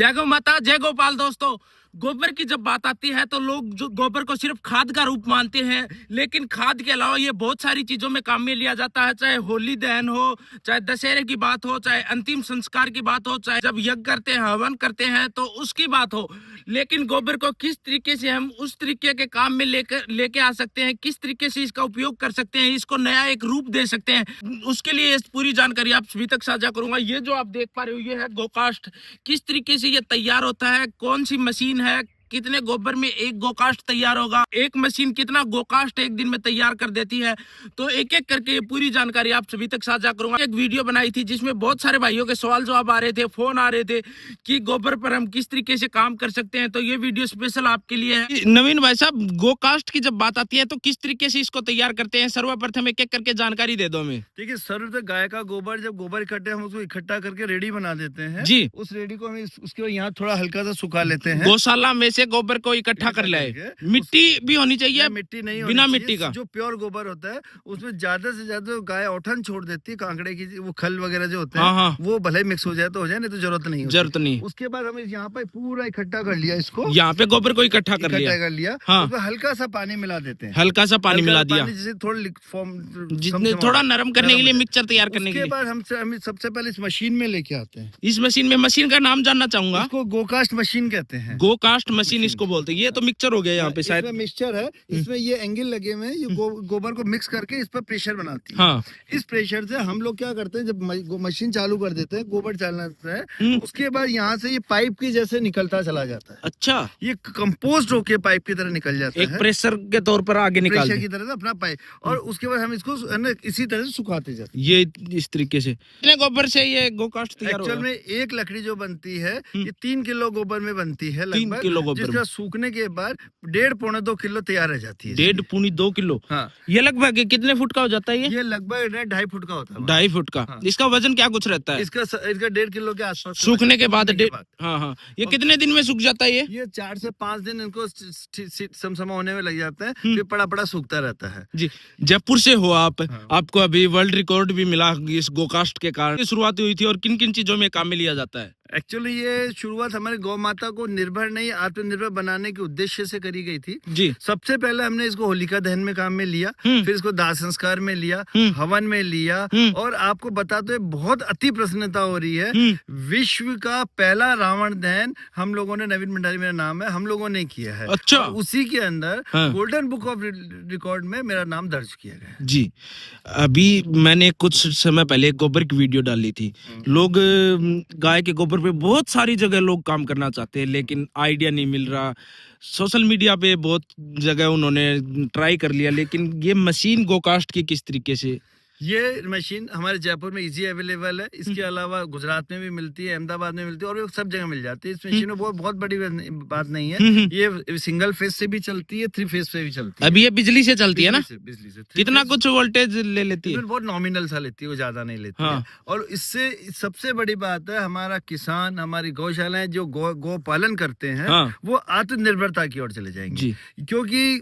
जय गौ माता, जय गोपाल। दोस्तों, गोबर की जब बात आती है तो लोग जो गोबर को सिर्फ खाद का रूप मानते हैं, लेकिन खाद के अलावा ये बहुत सारी चीजों में काम में लिया जाता है। चाहे होली दहन हो, चाहे दशहरे की बात हो, चाहे अंतिम संस्कार की बात हो, चाहे जब यज्ञ करते हैं, हवन करते हैं तो उसकी बात हो। लेकिन गोबर को किस तरीके से हम उस तरीके के काम में लेके आ सकते हैं, किस तरीके से इसका उपयोग कर सकते हैं, इसको नया एक रूप दे सकते हैं, उसके लिए पूरी जानकारी आप सभी तक साझा करूंगा। ये जो आप देख पा रहे हो, ये है गोकास्ट। किस तरीके से ये तैयार होता है, कौन सी मशीन है, कितने गोबर में एक गोकास्ट तैयार होगा, एक मशीन कितना गोकास्ट एक दिन में तैयार कर देती है, तो एक एक करके ये पूरी जानकारी आप सभी तक साझा करूंगा। एक वीडियो बनाई थी जिसमें बहुत सारे भाइयों के सवाल जवाब आ रहे थे, फोन आ रहे थे कि गोबर पर हम किस तरीके से काम कर सकते हैं, तो ये वीडियो स्पेशल आपके लिए है। नवीन भाई साहब, गोकास्ट की जब बात आती है तो किस तरीके से इसको तैयार करते हैं, सर्वप्रथम एक एक करके जानकारी दे दो हमें। देखिए, सर्व गाय का गोबर, जब गोबर इकट्ठे हम उसको इकट्ठा करके रेडी बना देते हैं जी। उस रेडी को हम उसके बाद यहाँ थोड़ा हल्का सा सुखा लेते हैं। गौशाला में से गोबर को इकट्ठा कर लाए। मिट्टी भी होनी चाहिए, मिट्टी नहीं, बिना मिट्टी का जो प्योर गोबर होता है उसमें ज्यादा से ज्यादा गाय औठन छोड़ देती है, कांकड़े की वो खल वगैरह जो होते हैं, वो भले मिक्स हो जाए तो हो जाए, नहीं तो जरूरत नहीं। उसके बाद हम यहाँ पे पूरा इकट्ठा कर लिया, इसको यहाँ पे गोबर को इकट्ठा कर लिया। हाँ। उसमें हल्का सा पानी मिला देते हैं, हल्का सा पानी मिला दिया, जैसे थोड़ा नरम करने के लिए, मिक्सचर तैयार करने के लिए। उसके बाद हम सबसे पहले इस मशीन में लेके आते हैं। इस मशीन का नाम जानना चाहूंगा। इसको गोकास्ट मशीन कहते हैं। गोकास्ट मशीन इसको बोलते हैं। ये तो मिक्सचर हो गया यहाँ पे, शायद मिक्सचर है। इसमें ये एंगल लगे हुए हैं, ये गोबर को मिक्स करके इस पर प्रेशर बनाती है। हाँ। इस प्रेशर से हम लोग क्या करते हैं, जब मशीन चालू कर देते हैं, गोबर चलना है, उसके बाद यहाँ से ये पाइप की जैसे निकलता चला जाता है। अच्छा, ये कंपोस्ट होके पाइप की तरह निकल जाता है, एक प्रेशर के तौर पर आगे निकाल प्रेशर की तरह अपना पाइप। और उसके बाद हम इसको इसी तरह से सुखाते जाते हैं। ये इस तरीके से कितने गोबर से ये गोकास्ट तैयार होगा? एक्चुअल में एक लकड़ी जो बनती है ये 3 किलो गोबर में बनती है, 3 किलो गोबर, जिसका सूखने के बाद 1.5-2 किलो तैयार रह जाती है। 1.5-2 किलो। हाँ। ये लगभग कितने फुट का हो जाता है? ये लगभग 2.5 फुट का होता है। 2.5 फुट का। हाँ। इसका वजन क्या कुछ रहता है? इसका 1.5 किलो के आसपास सूखने के बाद। हाँ। ये कितने दिन में सूख जाता है? ये 4 से 5 दिन इनको समसमा होने में लग जाता है, फिर पड़ा सूखता रहता है। जी, जयपुर से हो आप। हाँ। आपको अभी वर्ल्ड रिकॉर्ड भी मिला इस गोकास्ट के कारण। शुरुआत हुई थी और किन किन चीजों में काम में लिया जाता है? एक्चुअली ये शुरुआत हमारे गौ माता को निर्भर नहीं, आत्मनिर्भर बनाने के उद्देश्य से करी गई थी। जी। सबसे पहले हमने इसको होलिका दहन में काम में लिया, फिर इसको दाह संस्कार में लिया, हवन में लिया, और आपको बताते हुए बहुत अति प्रसन्नता हो रही है, विश्व का पहला रावण दहन हम लोगों ने, नवीन भंडारी मेरा नाम है, हम लोगों ने किया है। अच्छा। उसी के अंदर गोल्डन बुक ऑफ रिकॉर्ड में मेरा नाम दर्ज किया गया। जी, अभी मैंने कुछ समय पहले गोबर की वीडियो डाली थी। लोग गाय के गोबर पे बहुत सारी जगह लोग काम करना चाहते हैं, लेकिन आइडिया नहीं मिल रहा। सोशल मीडिया पे बहुत जगह उन्होंने ट्राई कर लिया, लेकिन ये मशीन गोकास्ट की किस तरीके से? ये मशीन हमारे जयपुर में इजी अवेलेबल है। इसके अलावा गुजरात में भी मिलती है, अहमदाबाद में मिलती है, और सब जगह मिल जाती है। इस मशीन में बहुत बड़ी बात नहीं है। ये सिंगल फेज से भी चलती है, 3 फेज से भी चलती है। अभी ये बिजली से चलती है ना? बिजली से। कितना कुछ वोल्टेज ले लेती है? बहुत नॉमिनल सा लेती है, वो ज्यादा नहीं लेती है। और इससे सबसे बड़ी बात है, हमारा किसान, हमारी गौशालाएं जो गौ पालन करते हैं, वो आत्मनिर्भरता की ओर चले जाएंगे। क्योंकि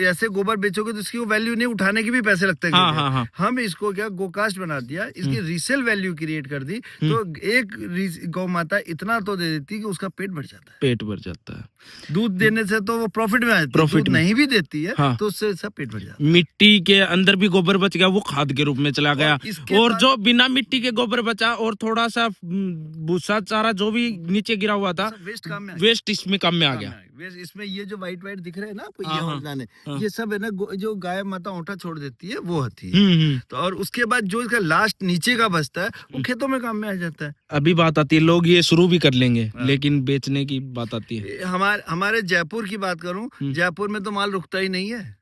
ऐसे गोबर बेचोगे तो इसकी वैल्यू नहीं, उठाने के भी पैसे लगते हैं। हम इसको क्या गोकास्ट बना दिया, इसकी रीसेल वैल्यू क्रिएट कर दी, तो एक गौ माता इतना तो दे देती कि उसका पेट भर जाता है। पेट भर जाता है। दूध देने से तो वो प्रॉफिट में आती है, दूध नहीं भी देती है तो उससे सब पेट भर जाता है। मिट्टी के अंदर भी गोबर बच गया, वो खाद के रूप में चला गया। और जो बिना मिट्टी के गोबर बचा, और थोड़ा सा भूसा चारा जो भी नीचे गिरा हुआ था, वेस्ट इसमें काम में आ गया। इसमें ये जो व्हाइट व्हाइट दिख रहे हैं ना आपको, ये सब है ना, जो गाय माता ओंठा छोड़ देती है, वो होती है। तो और उसके बाद जो इसका लास्ट नीचे का बचता है, वो खेतों में काम में आ जाता है। अभी बात आती है, लोग ये शुरू भी कर लेंगे, लेकिन बेचने की बात आती है। हमारे जयपुर की बात करूं, जयपुर में तो माल रुकता ही नहीं है,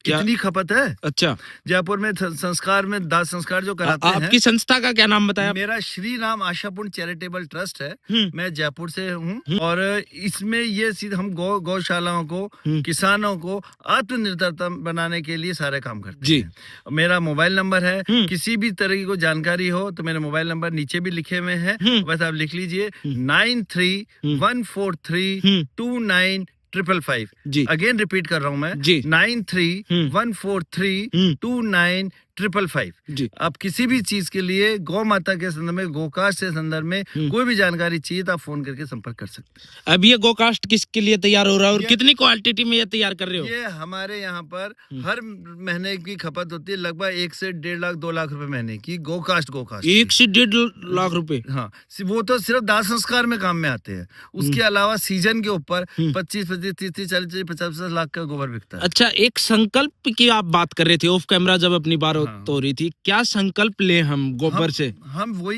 कितनी खपत है। अच्छा, जयपुर में संस्कार में दाह संस्कार जो कराते हैं। आपकी संस्था का क्या नाम बताया? मेरा श्री राम आशापूर्ण चैरिटेबल ट्रस्ट है। मैं जयपुर से हूँ, और इसमें ये हम गौशालाओं को, किसानों को आत्मनिर्भरता बनाने के लिए सारे काम करते हैं। मेरा मोबाइल नंबर है, किसी भी तरह की कोई जानकारी हो तो मेरे मोबाइल नंबर नीचे भी लिखे हुए हैं, बस आप लिख लीजिए 9314329555। अगेन रिपीट कर रहा हूँ मैं, 9314329555। 555। जी। आप किसी भी चीज के लिए गौ माता के संदर्भ में, गोकास्ट के संदर्भ में कोई भी जानकारी चाहिए तो आप फोन करके संपर्क कर सकते हैं। अब ये गोकास्ट किसके लिए तैयार हो रहा है और कितनी क्वांटिटी में ये तैयार कर रहे हो? ये हमारे यहाँ पर हर महीने की खपत होती है लगभग 1 से 1.5 लाख 2 लाख रुपए महीने की गोकास्ट 1 से 1.5 लाख रुपए? हाँ, वो तो सिर्फ दाह संस्कार में काम में आते हैं। उसके अलावा सीजन के ऊपर 25 30 40 50 लाख का गोबर बिकता है। अच्छा, एक संकल्प की आप बात कर रहे थे ऑफ कैमरा जब अपनी बात हो रही थी, क्या संकल्प ले हम गोबर से? हम वही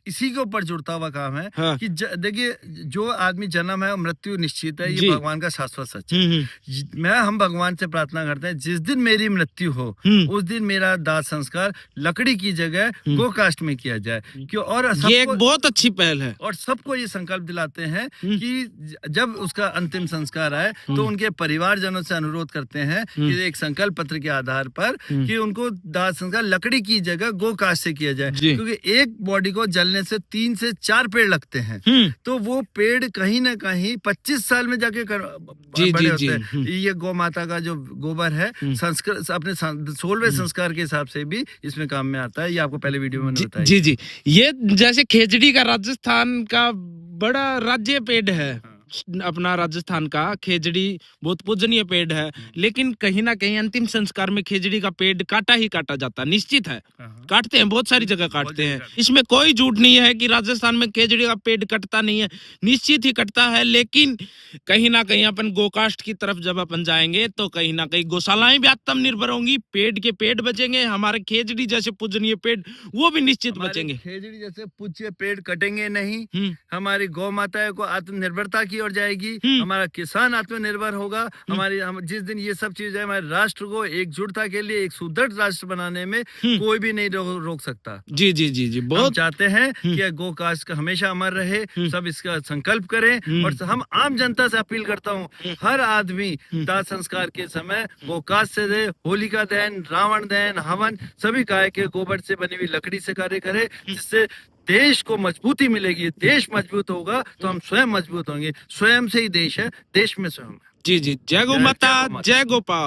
इसी के ऊपर जुड़ता हुआ काम है। हाँ। कि देखिए, जो आदमी जन्म है मृत्यु निश्चित है, ये भगवान का शाश्वत सच है। हम भगवान से प्रार्थना करते हैं जिस दिन मेरी मृत्यु हो उस दिन मेरा दाह संस्कार लकड़ी की जगह गोकास्ट में किया जाए। क्यों? और ये एक बहुत अच्छी पहल है। और सबको ये संकल्प दिलाते हैं कि जब उसका अंतिम संस्कार आए तो उनके परिवारजनों से अनुरोध करते हैं कि एक संकल्प पत्र के आधार पर कि उनको दाह संस्कार लकड़ी की जगह गोकास्ट से किया जाए। क्योंकि एक बॉडी को जलने से 3 से 4 पेड़ लगते हैं, तो वो पेड़ कहीं ना कहीं 25 साल में जाके बड़े होते हैं। ये गौ माता का जो गोबर है संस्कार अपने 16वें संस्कार के हिसाब से भी इसमें काम में आता है। ये आपको पहले वीडियो में बताया। जी जी, ये जैसे खेजड़ी का राजस्थान का बड़ा राज्य पेड़ है, अपना राजस्थान का खेजड़ी बहुत पूजनीय पेड़ है, लेकिन कहीं ना कहीं अंतिम संस्कार में खेजड़ी का पेड़ काटा ही काटा जाता है, निश्चित है। काटते हैं, बहुत सारी जगह काटते हैं। इसमें कोई झूठ नहीं है कि राजस्थान में खेजड़ी का पेड़ कटता नहीं है, निश्चित ही कटता है। लेकिन कहीं ना कहीं अपन गोकास्ट की तरफ जब अपन जाएंगे तो कहीं ना कहीं गौशालाएं भी आत्मनिर्भर होंगी, पेड़ के पेड़ बचेंगे, हमारे खेजड़ी जैसे पूजनीय पेड़ वो भी निश्चित बचेंगे। खेजड़ी जैसे पूज्य पेड़ कटेंगे नहीं, हमारी गौ माता को आत्मनिर्भरता की ओर जाएगी, हमारा किसान आत्मनिर्भर होगा। हम जिस दिन ये सब चीजें हमारे राष्ट्र को एकजुटता के लिए एक सुदृढ़ राष्ट्र बनाने में कोई भी नहीं रोक सकता। जी जी जी जी, बहुत हम चाहते हैं कि गोकास्ट का हमेशा अमर रहे, सब इसका संकल्प करें। और हम आम जनता से अपील करता हूँ, हर आदमी दाह संस्कार के समय गोकास्ट से दे, होलिका दहन, रावण दहन, हवन सभी गाय के गोबर से बनी हुई लकड़ी से कार्य करे, जिससे देश को मजबूती मिलेगी। देश मजबूत होगा तो हम स्वयं मजबूत होंगे। स्वयं से ही देश है, देश में स्वयं है। जी जी, जय गौ माता, जय गोपाल।